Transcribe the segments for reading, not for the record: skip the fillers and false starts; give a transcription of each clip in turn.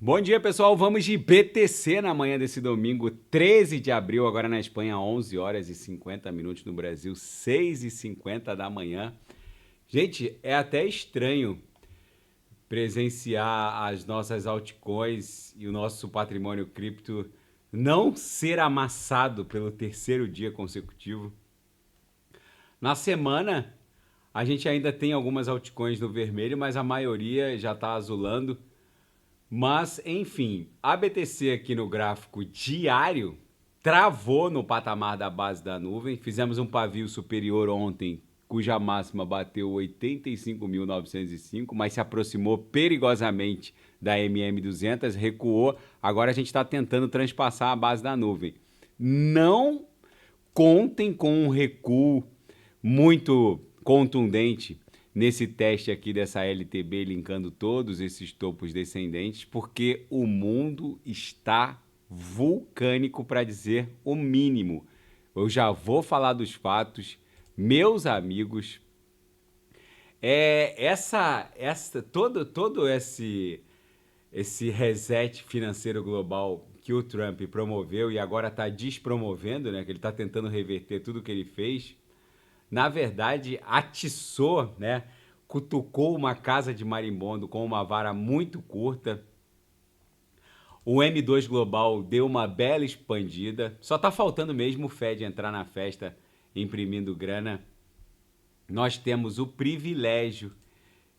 Bom dia, pessoal. Vamos de BTC na manhã desse domingo, 13 de abril, agora na Espanha, 11 horas e 50 minutos, no Brasil, 6h50 da manhã. Gente, é até estranho presenciar as nossas altcoins e o nosso patrimônio cripto não ser amassado pelo terceiro dia consecutivo. Na semana, a gente ainda tem algumas altcoins no vermelho, mas a maioria já está azulando. Mas, enfim, a BTC aqui no gráfico diário travou no patamar da base da nuvem. Fizemos um pavio superior ontem, cuja máxima bateu 85.905, mas se aproximou perigosamente da MM200, recuou. Agora a gente está tentando transpassar a base da nuvem. Não contem com um recuo muito contundente nesse teste aqui dessa LTB, linkando todos esses topos descendentes, porque o mundo está vulcânico, para dizer o mínimo. Eu já vou falar dos fatos, meus amigos. Todo esse reset financeiro global que o Trump promoveu e agora está despromovendo, né? Que ele está tentando reverter tudo que ele fez. Na verdade, atiçou, né? Cutucou uma casa de marimbondo com uma vara muito curta. O M2 Global deu uma bela expandida. Só está faltando mesmo o Fed entrar na festa imprimindo grana. Nós temos o privilégio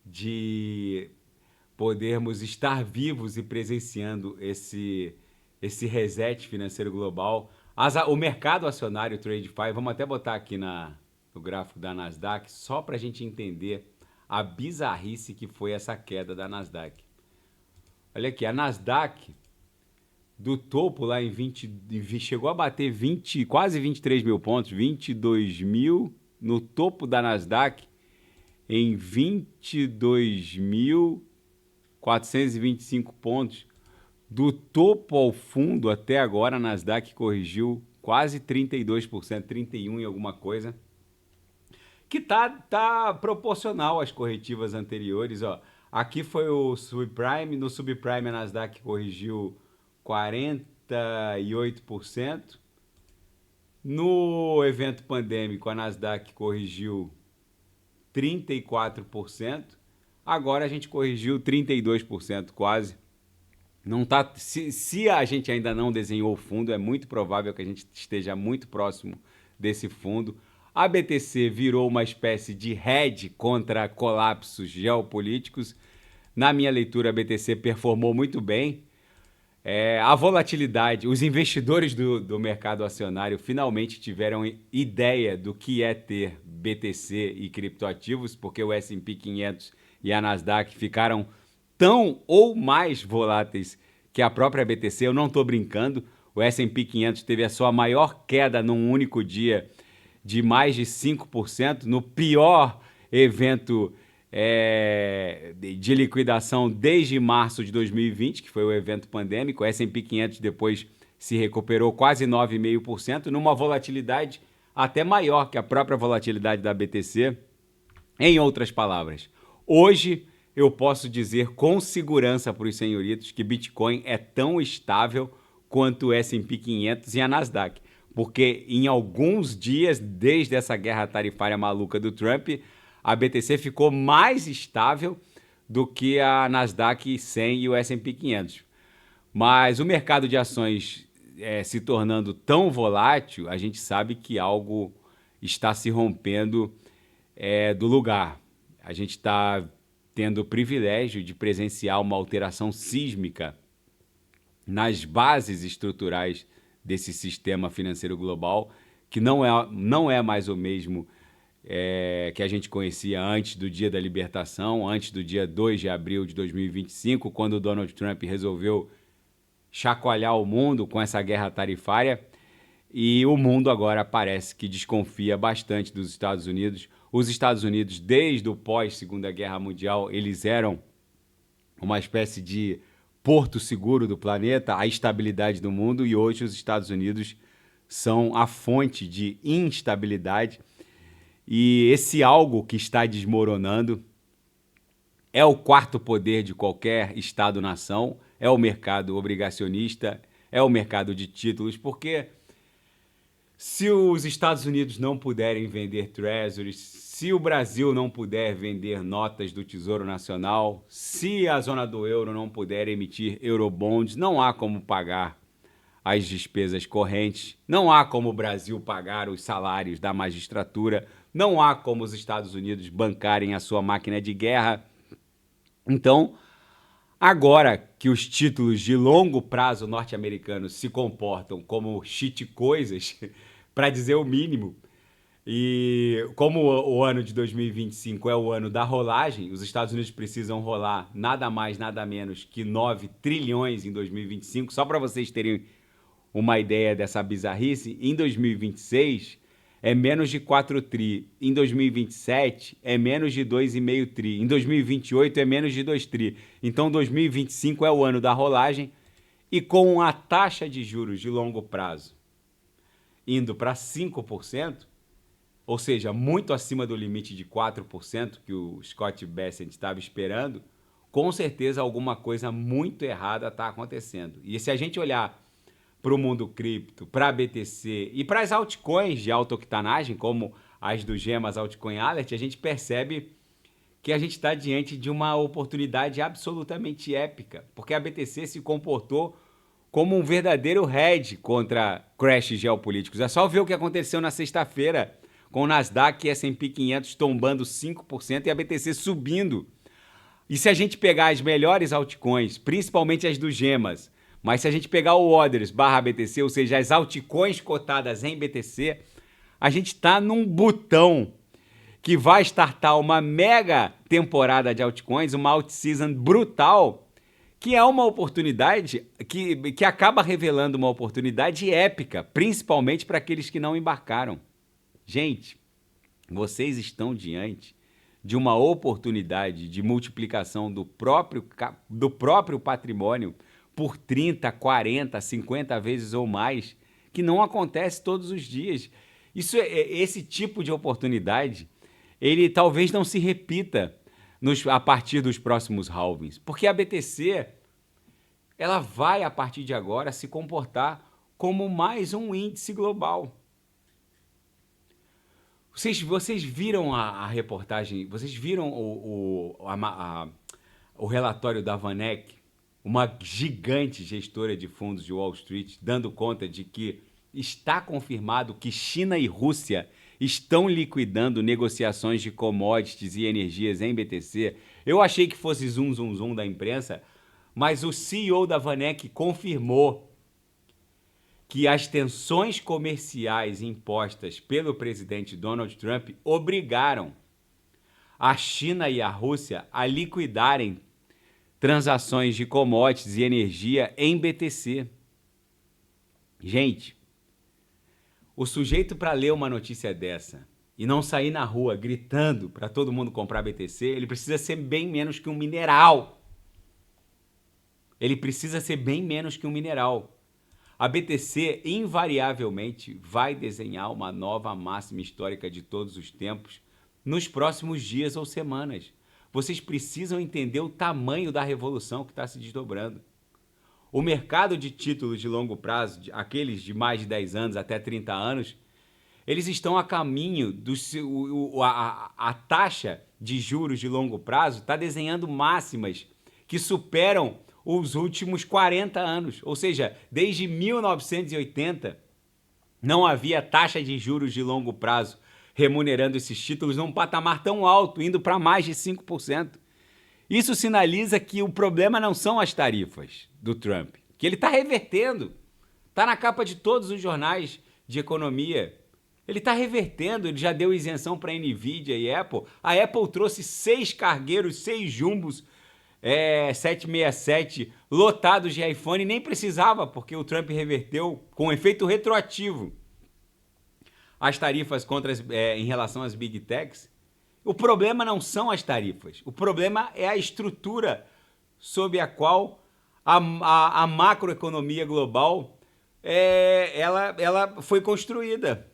de podermos estar vivos e presenciando esse reset financeiro global. O mercado acionário TradeFi, vamos até botar aqui no gráfico da Nasdaq, só para a gente entender a bizarrice que foi essa queda da Nasdaq. Olha aqui, a Nasdaq, do topo lá em 20, chegou a bater 20, quase 23 mil pontos, 22 mil, no topo da Nasdaq, em 22.425 pontos. Do topo ao fundo até agora, a Nasdaq corrigiu quase 32%, 31% e alguma coisa, que tá proporcional às corretivas anteriores. Ó. Aqui foi o subprime, no subprime a Nasdaq corrigiu 48%. No evento pandêmico, a Nasdaq corrigiu 34%. Agora a gente corrigiu 32%, quase. Não tá, se a gente ainda não desenhou o fundo, é muito provável que a gente esteja muito próximo desse fundo. A BTC virou uma espécie de hedge contra colapsos geopolíticos. Na minha leitura, a BTC performou muito bem. A volatilidade, os investidores do mercado acionário finalmente tiveram ideia do que é ter BTC e criptoativos, porque o S&P 500 e a Nasdaq ficaram tão ou mais voláteis que a própria BTC. Eu não estou brincando, o S&P 500 teve a sua maior queda num único dia de mais de 5%, no pior evento de liquidação desde março de 2020, que foi o evento pandêmico. O S&P 500 depois se recuperou quase 9,5%, numa volatilidade até maior que a própria volatilidade da BTC. Em outras palavras, hoje eu posso dizer com segurança para os senhoritos que Bitcoin é tão estável quanto o S&P 500 e a Nasdaq, porque em alguns dias, desde essa guerra tarifária maluca do Trump, a BTC ficou mais estável do que a Nasdaq 100 e o S&P 500. Mas o mercado de ações se tornando tão volátil, a gente sabe que algo está se rompendo do lugar. A gente está tendo o privilégio de presenciar uma alteração sísmica nas bases estruturais desse sistema financeiro global, que não é mais o mesmo que a gente conhecia antes do dia da libertação, antes do dia 2 de abril de 2025, quando o Donald Trump resolveu chacoalhar o mundo com essa guerra tarifária. E o mundo agora parece que desconfia bastante dos Estados Unidos. Os Estados Unidos, desde o pós-Segunda Guerra Mundial, eles eram uma espécie de porto seguro do planeta, a estabilidade do mundo, e hoje os Estados Unidos são a fonte de instabilidade. E esse algo que está desmoronando é o quarto poder de qualquer Estado-nação, é o mercado obrigacionista, é o mercado de títulos, porque se os Estados Unidos não puderem vender treasuries, se o Brasil não puder vender notas do Tesouro Nacional, se a zona do euro não puder emitir eurobonds, não há como pagar as despesas correntes, não há como o Brasil pagar os salários da magistratura, não há como os Estados Unidos bancarem a sua máquina de guerra. Então, agora que os títulos de longo prazo norte-americanos se comportam como shit coisas, para dizer o mínimo, e como o ano de 2025 é o ano da rolagem, os Estados Unidos precisam rolar nada mais, nada menos que 9 trilhões em 2025, só para vocês terem uma ideia dessa bizarrice, em 2026 é menos de 4 tri, em 2027 é menos de 2,5 tri, em 2028 é menos de 2 tri. Então 2025 é o ano da rolagem e com a taxa de juros de longo prazo indo para 5%, ou seja, muito acima do limite de 4% que o Scott Bessent estava esperando, com certeza alguma coisa muito errada está acontecendo. E se a gente olhar para o mundo cripto, para a BTC e para as altcoins de alta octanagem, como as do Gemas Altcoin Alert, a gente percebe que a gente está diante de uma oportunidade absolutamente épica, porque a BTC se comportou como um verdadeiro hedge contra crashes geopolíticos. É só ver o que aconteceu na sexta-feira, com o Nasdaq e S&P 500 tombando 5% e a BTC subindo. E se a gente pegar as melhores altcoins, principalmente as do Gemas, mas se a gente pegar o Others barra BTC, ou seja, as altcoins cotadas em BTC, a gente está num botão que vai startar uma mega temporada de altcoins, uma alt-season brutal, que é uma oportunidade que acaba revelando uma oportunidade épica, principalmente para aqueles que não embarcaram. Gente, vocês estão diante de uma oportunidade de multiplicação do próprio patrimônio por 30, 40, 50 vezes ou mais, que não acontece todos os dias. Esse tipo de oportunidade, ele talvez não se repita a partir dos próximos halvings, porque a BTC ela vai, a partir de agora, se comportar como mais um índice global. Vocês viram a reportagem, vocês viram o relatório da VanEck, uma gigante gestora de fundos de Wall Street, dando conta de que está confirmado que China e Rússia estão liquidando negociações de commodities e energias em BTC. Eu achei que fosse zum da imprensa, mas o CEO da VanEck confirmou que as tensões comerciais impostas pelo presidente Donald Trump obrigaram a China e a Rússia a liquidarem transações de commodities e energia em BTC. Gente, o sujeito para ler uma notícia dessa e não sair na rua gritando para todo mundo comprar BTC, ele precisa ser bem menos que um mineral. Ele precisa ser bem menos que um mineral. A BTC invariavelmente vai desenhar uma nova máxima histórica de todos os tempos nos próximos dias ou semanas. Vocês precisam entender o tamanho da revolução que está se desdobrando. O mercado de títulos de longo prazo, aqueles de mais de 10 anos até 30 anos, eles estão a caminho a taxa de juros de longo prazo está desenhando máximas que superam os últimos 40 anos. Ou seja, desde 1980 não havia taxa de juros de longo prazo remunerando esses títulos num patamar tão alto, indo para mais de 5%. Isso sinaliza que o problema não são as tarifas do Trump, que ele está revertendo. Está na capa de todos os jornais de economia. Ele está revertendo, ele já deu isenção para a Nvidia e Apple. A Apple trouxe 6 cargueiros, 6 jumbos 767 lotados de iPhone, nem precisava, porque o Trump reverteu com efeito retroativo as tarifas em relação às Big Techs. O problema não são as tarifas, o problema é a estrutura sob a qual a macroeconomia global ela foi construída.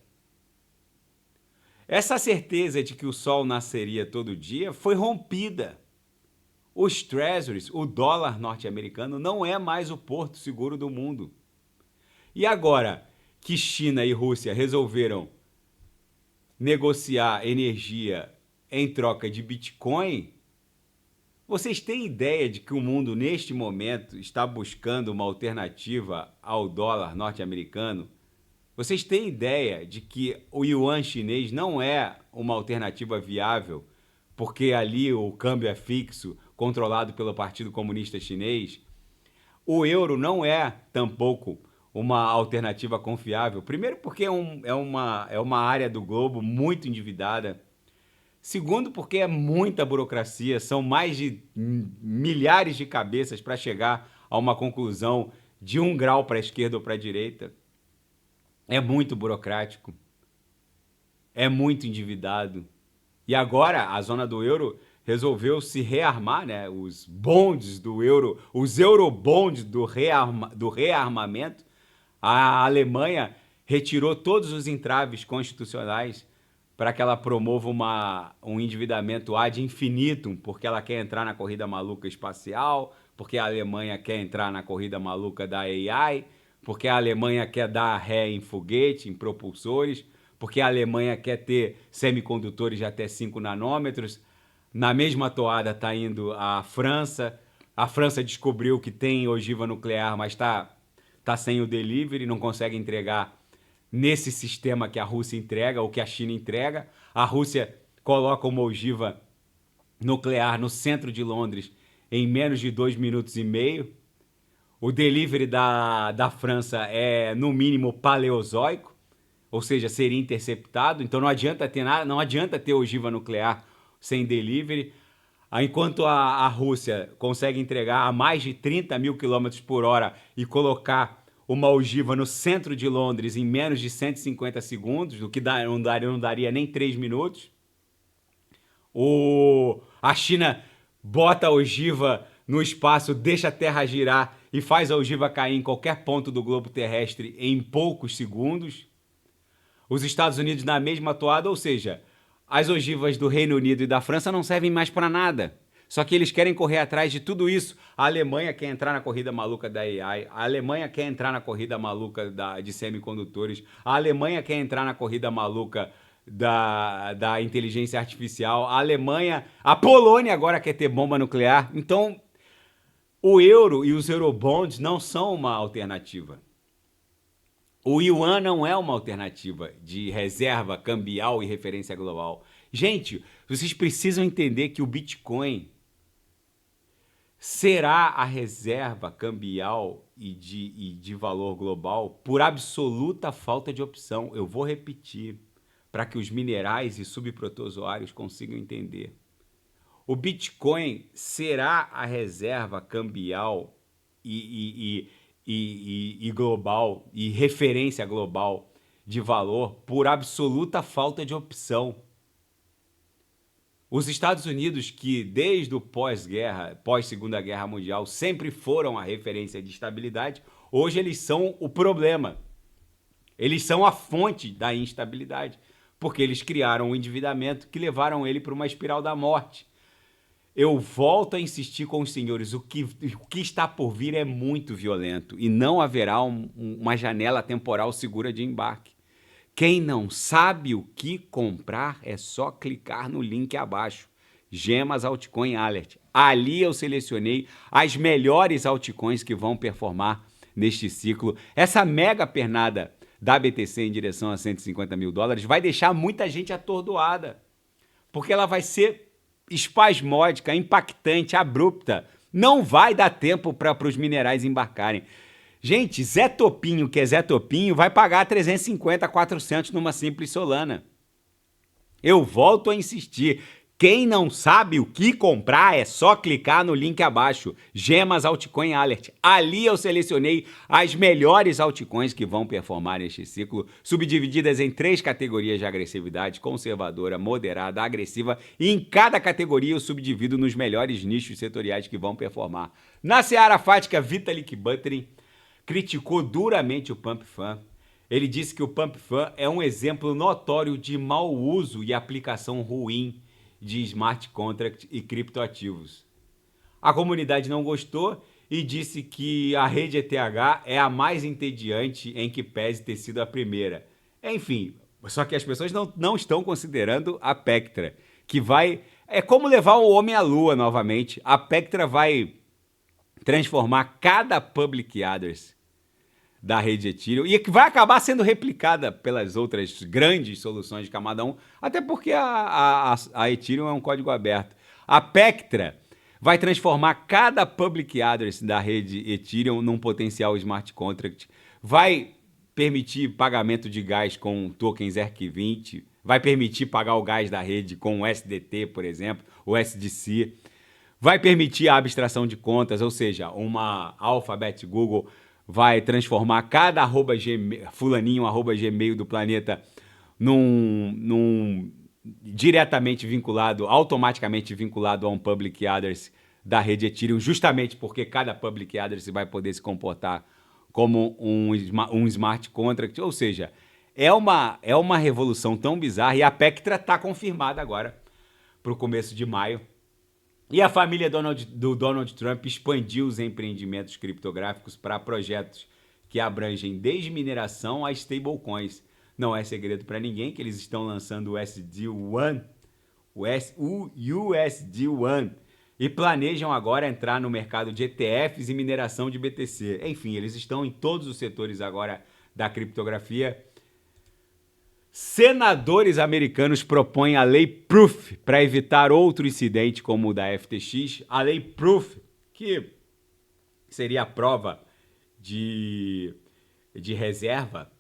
Essa certeza de que o sol nasceria todo dia foi rompida. Os treasuries, o dólar norte-americano, não é mais o porto seguro do mundo. E agora que China e Rússia resolveram negociar energia em troca de Bitcoin, vocês têm ideia de que o mundo, neste momento, está buscando uma alternativa ao dólar norte-americano? Vocês têm ideia de que o yuan chinês não é uma alternativa viável, porque ali o câmbio é fixo, controlado pelo Partido Comunista Chinês? O euro não é tampouco uma alternativa confiável. Primeiro porque é uma área do globo muito endividada. Segundo, porque é muita burocracia, são mais de milhares de cabeças para chegar a uma conclusão de 1 grau para a esquerda ou para a direita. É muito burocrático, é muito endividado. E agora a zona do euro resolveu se rearmar, né? Os bonds do euro, os eurobonds do rearmamento. A Alemanha retirou todos os entraves constitucionais para que ela promova um endividamento ad infinitum, porque ela quer entrar na corrida maluca espacial, porque a Alemanha quer entrar na corrida maluca da AI, porque a Alemanha quer dar ré em foguete, em propulsores, porque a Alemanha quer ter semicondutores de até 5 nanômetros. Na mesma toada está indo a França. A França descobriu que tem ogiva nuclear, mas está sem o delivery, não consegue entregar nesse sistema que a Rússia entrega ou que a China entrega. A Rússia coloca uma ogiva nuclear no centro de Londres em menos de 2 minutos e meio. O delivery da França é, no mínimo, paleozoico, ou seja, seria interceptado. Então não adianta ter nada, não adianta ter ogiva nuclear sem delivery. Enquanto a Rússia consegue entregar a mais de 30 mil quilômetros por hora e colocar uma ogiva no centro de Londres em menos de 150 segundos, o que não daria nem 3 minutos. A China bota a ogiva no espaço, deixa a Terra girar e faz a ogiva cair em qualquer ponto do globo terrestre em poucos segundos. Os Estados Unidos na mesma toada, ou seja, as ogivas do Reino Unido e da França não servem mais para nada. Só que eles querem correr atrás de tudo isso. A Alemanha quer entrar na corrida maluca da AI. A Alemanha quer entrar na corrida maluca de semicondutores. A Alemanha quer entrar na corrida maluca da inteligência artificial. A Polônia agora quer ter bomba nuclear. Então, o euro e os eurobonds não são uma alternativa. O yuan não é uma alternativa de reserva cambial e referência global. Gente, vocês precisam entender que o Bitcoin será a reserva cambial e de valor global por absoluta falta de opção. Eu vou repetir para que os minerais e subprotozoários consigam entender. O Bitcoin será a reserva cambial e global e referência global de valor por absoluta falta de opção. Os Estados Unidos, que desde o pós-guerra, pós-Segunda Guerra Mundial, sempre foram a referência de estabilidade, hoje eles são o problema. Eles são a fonte da instabilidade, porque eles criaram um endividamento que levaram ele para uma espiral da morte. Eu volto a insistir com os senhores, o que está por vir é muito violento e não haverá uma janela temporal segura de embarque. Quem não sabe o que comprar é só clicar no link abaixo, Gemas Altcoin Alert. Ali eu selecionei as melhores altcoins que vão performar neste ciclo. Essa mega pernada da BTC em direção a 150 mil dólares vai deixar muita gente atordoada, porque ela vai ser espasmódica, impactante, abrupta. Não vai dar tempo para os minerais embarcarem. Gente, Zé Topinho, que é Zé Topinho, vai pagar 350, 400 numa simples Solana. Eu volto a insistir. Quem não sabe o que comprar é só clicar no link abaixo, Gemas Altcoin Alert. Ali eu selecionei as melhores altcoins que vão performar neste ciclo, subdivididas em 3 categorias de agressividade: conservadora, moderada, agressiva, e em cada categoria eu subdivido nos melhores nichos setoriais que vão performar. Na seara fática, Vitalik Buterin criticou duramente o Pump Fund. Ele disse que o Pump Fund é um exemplo notório de mau uso e aplicação ruim de smart contract e criptoativos. A comunidade não gostou e disse que a rede ETH é a mais entediante, em que pese ter sido a primeira. Enfim, só que as pessoas não estão considerando a Pectra, que vai... É como levar o homem à lua novamente. A Pectra vai transformar cada public address da rede Ethereum e que vai acabar sendo replicada pelas outras grandes soluções de camada 1, até porque a Ethereum é um código aberto. A Pectra vai transformar cada public address da rede Ethereum num potencial smart contract, vai permitir pagamento de gás com tokens ERC20, vai permitir pagar o gás da rede com o SDT, por exemplo, o SDC, vai permitir a abstração de contas, ou seja, uma Alphabet Google vai transformar cada fulaninho, @gmail do planeta num diretamente vinculado, automaticamente vinculado a um public address da rede Ethereum, justamente porque cada public address vai poder se comportar como um smart contract, ou seja, é uma revolução tão bizarra e a Pectra está confirmada agora para o começo de maio. E a família do Donald Trump expandiu os empreendimentos criptográficos para projetos que abrangem desde mineração a stablecoins. Não é segredo para ninguém que eles estão lançando o USD1, USD1, e planejam agora entrar no mercado de ETFs e mineração de BTC. Enfim, eles estão em todos os setores agora da criptografia. Senadores americanos propõem a Lei Proof para evitar outro incidente como o da FTX. A Lei Proof, que seria a prova de reserva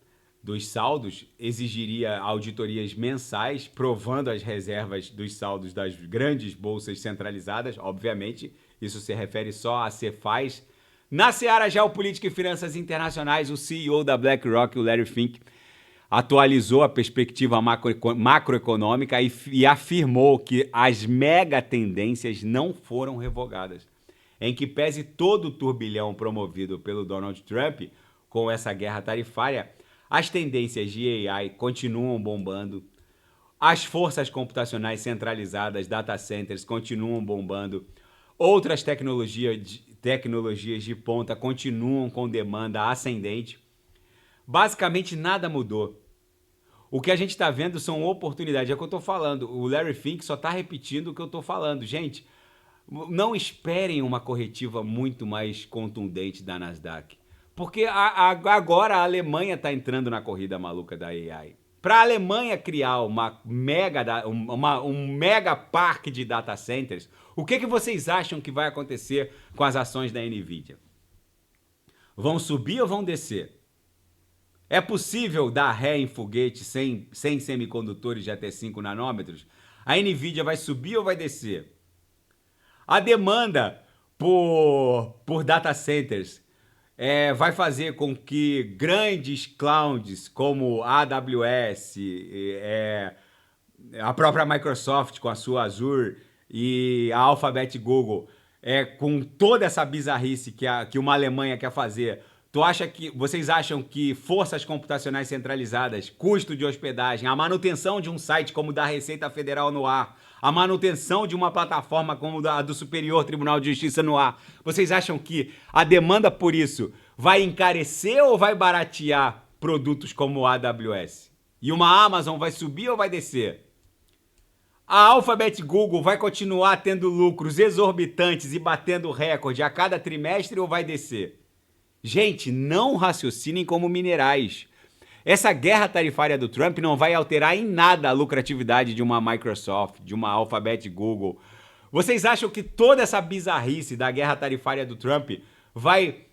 dos saldos, exigiria auditorias mensais provando as reservas dos saldos das grandes bolsas centralizadas. Obviamente, isso se refere só a Cefaz. Na seara geopolítica e finanças internacionais, o CEO da BlackRock, o Larry Fink, atualizou a perspectiva macroeconômica e afirmou que as mega tendências não foram revogadas. Em que pese todo o turbilhão promovido pelo Donald Trump com essa guerra tarifária, as tendências de AI continuam bombando, as forças computacionais centralizadas, data centers, continuam bombando, outras tecnologias de ponta continuam com demanda ascendente. Basicamente nada mudou. O que a gente está vendo são oportunidades. É o que eu estou falando. O Larry Fink só está repetindo o que eu estou falando. Gente, não esperem uma corretiva muito mais contundente da Nasdaq. Porque agora a Alemanha está entrando na corrida maluca da AI. Para a Alemanha criar um mega parque de data centers, o que vocês acham que vai acontecer com as ações da NVIDIA? Vão subir ou vão descer? É possível dar ré em foguete sem semicondutores de até 5 nanômetros? A NVIDIA vai subir ou vai descer? A demanda por data centers vai fazer com que grandes clouds como a AWS, a própria Microsoft com a sua Azure e a Alphabet Google, com toda essa bizarrice que uma Alemanha quer fazer, vocês acham que forças computacionais centralizadas, custo de hospedagem, a manutenção de um site como o da Receita Federal no ar, a manutenção de uma plataforma como a do Superior Tribunal de Justiça no ar, vocês acham que a demanda por isso vai encarecer ou vai baratear produtos como a AWS? E uma Amazon vai subir ou vai descer? A Alphabet Google vai continuar tendo lucros exorbitantes e batendo recorde a cada trimestre ou vai descer? Gente, não raciocinem como minerais. Essa guerra tarifária do Trump não vai alterar em nada a lucratividade de uma Microsoft, de uma Alphabet Google. Vocês acham que toda essa bizarrice da guerra tarifária do Trump vai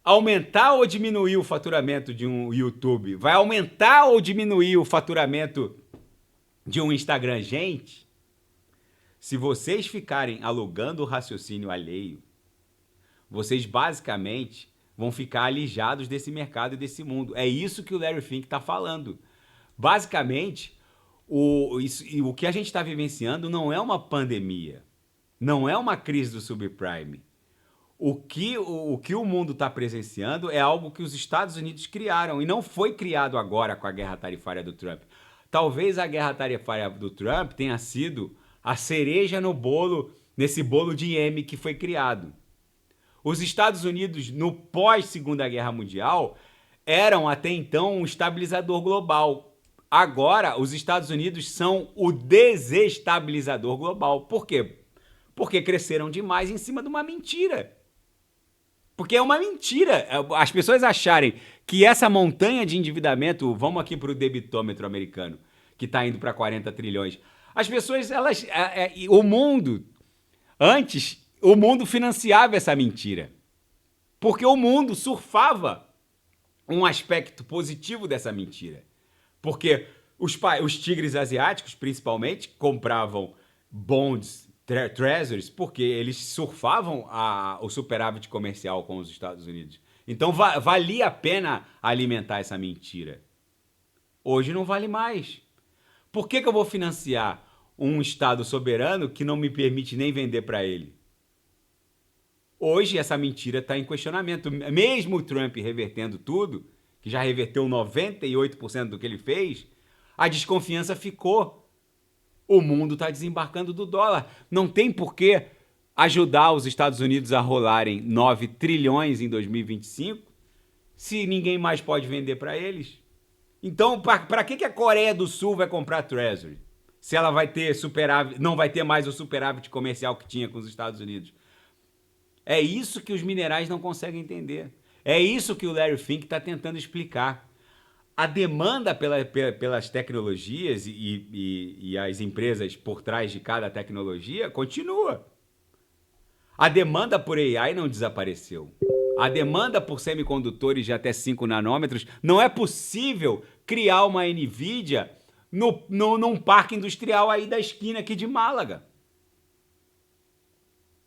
aumentar ou diminuir o faturamento de um YouTube? Vai aumentar ou diminuir o faturamento de um Instagram? Gente, se vocês ficarem alugando o raciocínio alheio, vocês basicamente vão ficar alijados desse mercado e desse mundo. É isso que o Larry Fink está falando. Basicamente, o que a gente está vivenciando não é uma pandemia, não é uma crise do subprime. O que o mundo está presenciando é algo que os Estados Unidos criaram e não foi criado agora com a guerra tarifária do Trump. Talvez a guerra tarifária do Trump tenha sido a cereja no bolo nesse bolo de M que foi criado. Os Estados Unidos, no pós-Segunda Guerra Mundial, eram até então um estabilizador global. Agora, os Estados Unidos são o desestabilizador global. Por quê? Porque cresceram demais em cima de uma mentira. Porque é uma mentira. As pessoas acharem que essa montanha de endividamento, vamos aqui para o debitômetro americano, que está indo para 40 trilhões. As pessoas, o mundo, antes, o mundo financiava essa mentira. Porque o mundo surfava um aspecto positivo dessa mentira. Porque os tigres asiáticos, principalmente, compravam bonds, treasuries, porque eles surfavam o superávit comercial com os Estados Unidos. Então valia a pena alimentar essa mentira. Hoje não vale mais. Por que eu vou financiar um Estado soberano que não me permite nem vender para ele? Hoje essa mentira está em questionamento. Mesmo o Trump revertendo tudo, que já reverteu 98% do que ele fez, a desconfiança ficou. O mundo está desembarcando do dólar. Não tem por que ajudar os Estados Unidos a rolarem 9 trilhões em 2025 se ninguém mais pode vender para eles. Então, para que a Coreia do Sul vai comprar Treasury? Se ela vai ter superávit, não vai ter mais o superávit comercial que tinha com os Estados Unidos. É isso que os minerais não conseguem entender. É isso que o Larry Fink está tentando explicar. A demanda pelas tecnologias e as empresas por trás de cada tecnologia continua. A demanda por AI não desapareceu. A demanda por semicondutores de até 5 nanômetros, não é possível criar uma NVIDIA num parque industrial aí da esquina aqui de Málaga.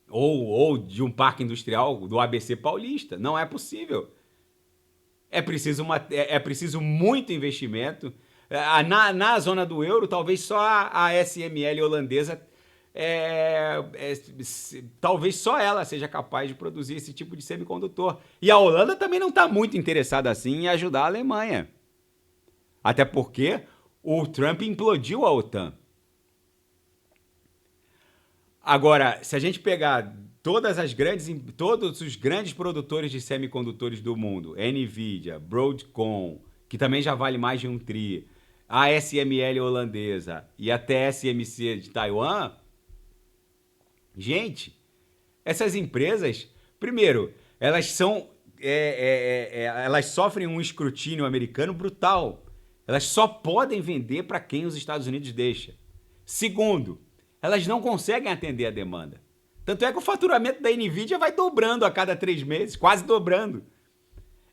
Ou de um parque industrial do ABC Paulista. Não é possível. É preciso muito investimento. Na zona do euro, talvez só a SML holandesa, talvez só ela seja capaz de produzir esse tipo de semicondutor. E a Holanda também não está muito interessada assim em ajudar a Alemanha. Até porque o Trump implodiu a OTAN. Agora, se a gente pegar todos os grandes produtores de semicondutores do mundo, NVIDIA, Broadcom, que também já vale mais de 1 tri, a ASML holandesa e a TSMC de Taiwan, gente, essas empresas, primeiro, elas sofrem um escrutínio americano brutal. Elas só podem vender para quem os Estados Unidos deixa. Segundo, elas não conseguem atender a demanda. Tanto é que o faturamento da NVIDIA vai dobrando a cada 3 meses, quase dobrando.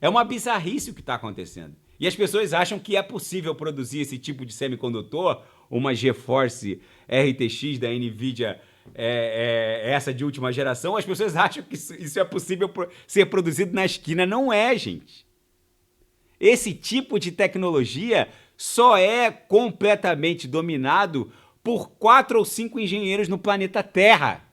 É uma bizarrice o que está acontecendo. E as pessoas acham que é possível produzir esse tipo de semicondutor, uma GeForce RTX da NVIDIA, essa de última geração. As pessoas acham que isso é possível ser produzido na esquina. Não é, gente. Esse tipo de tecnologia só é completamente dominado por 4 ou 5 engenheiros no planeta Terra.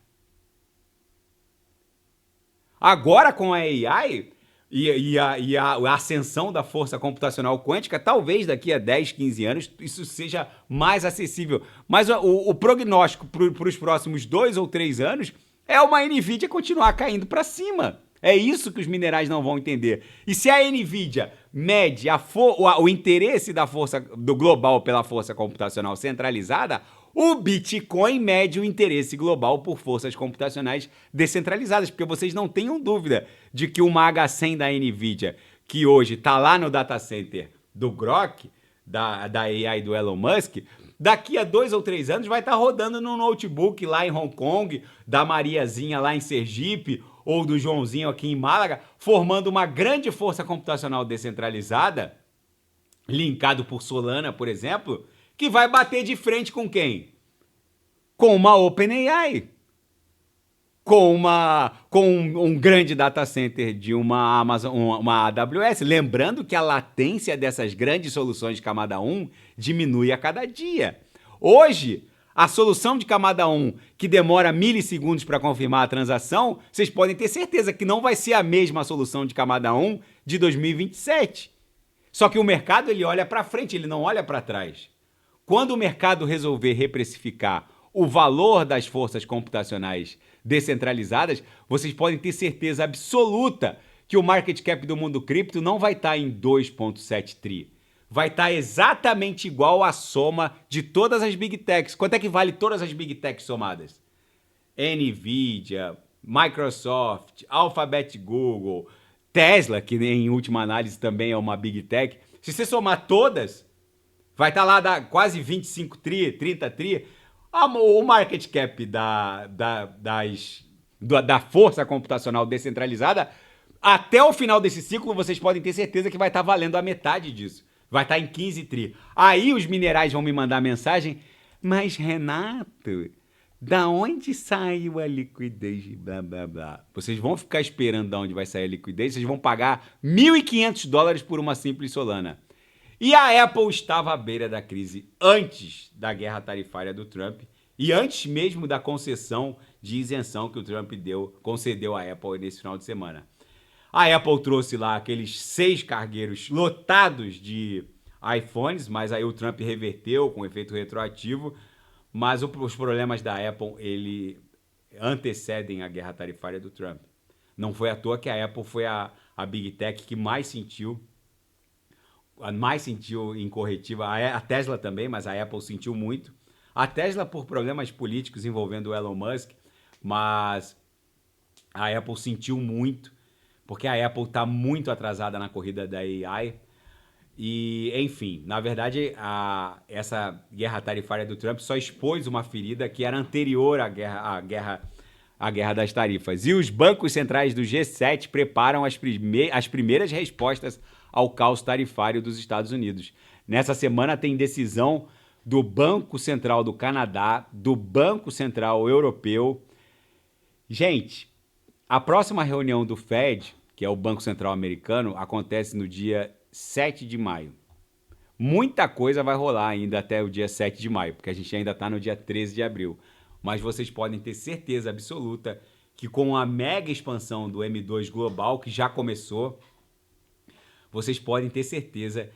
Agora, com a AI e a ascensão da força computacional quântica, talvez daqui a 10, 15 anos isso seja mais acessível. Mas o prognóstico para os próximos 2 ou 3 anos é uma NVIDIA continuar caindo para cima. É isso que os minerais não vão entender. E se a NVIDIA mede o interesse do global pela força computacional centralizada, o Bitcoin mede o interesse global por forças computacionais descentralizadas, porque vocês não tenham dúvida de que uma H100 da NVIDIA, que hoje está lá no data center do Grok, da AI do Elon Musk, daqui a 2 ou 3 anos vai estar rodando no notebook lá em Hong Kong, da Mariazinha lá em Sergipe, ou do Joãozinho aqui em Málaga, formando uma grande força computacional descentralizada, linkado por Solana, por exemplo, que vai bater de frente com quem? Com uma OpenAI. Com um grande data center de uma Amazon, uma AWS. Lembrando que a latência dessas grandes soluções de camada 1 diminui a cada dia. Hoje, a solução de camada 1, que demora milissegundos para confirmar a transação, vocês podem ter certeza que não vai ser a mesma solução de camada 1 de 2027. Só que o mercado ele olha para frente, ele não olha para trás. Quando o mercado resolver reprecificar o valor das forças computacionais descentralizadas, vocês podem ter certeza absoluta que o market cap do mundo cripto não vai estar em 2,7 tri. Vai estar exatamente igual à soma de todas as Big Techs. Quanto é que vale todas as Big Techs somadas? Nvidia, Microsoft, Alphabet, Google, Tesla, que em última análise também é uma Big Tech. Se você somar todas, vai estar lá quase 25 tri, 30 tri. O market cap da força computacional descentralizada, até o final desse ciclo, vocês podem ter certeza que vai estar valendo a metade disso. Vai estar em 15 tri. Aí os minerais vão me mandar mensagem, mas Renato, da onde saiu a liquidez? Blá, blá, blá. Vocês vão ficar esperando da onde vai sair a liquidez, vocês vão pagar $1.500 por uma simples Solana. E a Apple estava à beira da crise antes da guerra tarifária do Trump e antes mesmo da concessão de isenção que o Trump concedeu à Apple nesse final de semana. A Apple trouxe lá aqueles 6 cargueiros lotados de iPhones, mas aí o Trump reverteu com efeito retroativo. Mas os problemas da Apple, ele antecedem a guerra tarifária do Trump. Não foi à toa que a Apple foi a Big Tech que mais sentiu em corretiva. A Tesla também, mas a Apple sentiu muito. A Tesla por problemas políticos envolvendo o Elon Musk, mas a Apple sentiu muito, porque a Apple está muito atrasada na corrida da AI. E, enfim, na verdade, essa guerra tarifária do Trump só expôs uma ferida que era anterior à guerra das tarifas. E os bancos centrais do G7 preparam as primeiras respostas ao caos tarifário dos Estados Unidos. Nessa semana tem decisão do Banco Central do Canadá, do Banco Central Europeu. Gente, a próxima reunião do Fed, que é o Banco Central Americano, acontece no dia 7 de maio. Muita coisa vai rolar ainda até o dia 7 de maio, porque a gente ainda está no dia 13 de abril. Mas vocês podem ter certeza absoluta que com a mega expansão do M2 global, que já começou, vocês podem ter certeza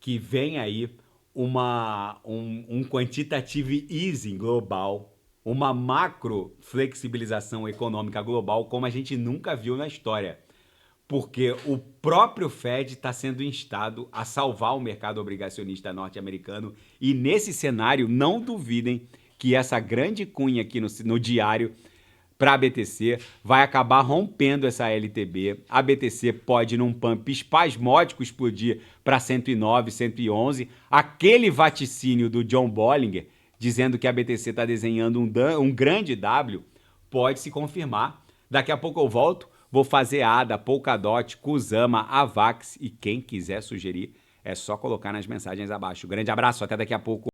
que vem aí um quantitative easing global, uma macro flexibilização econômica global como a gente nunca viu na história. Porque o próprio Fed está sendo instado a salvar o mercado obrigacionista norte-americano e nesse cenário, não duvidem que essa grande cunha aqui no diário para a BTC vai acabar rompendo essa LTB. A BTC pode, num pump espasmódico, explodir para 109, 111. Aquele vaticínio do John Bollinger, dizendo que a BTC está desenhando um grande W, pode se confirmar. Daqui a pouco eu volto. Vou fazer ADA, Polkadot, Kusama, Avax e quem quiser sugerir é só colocar nas mensagens abaixo. Grande abraço, até daqui a pouco.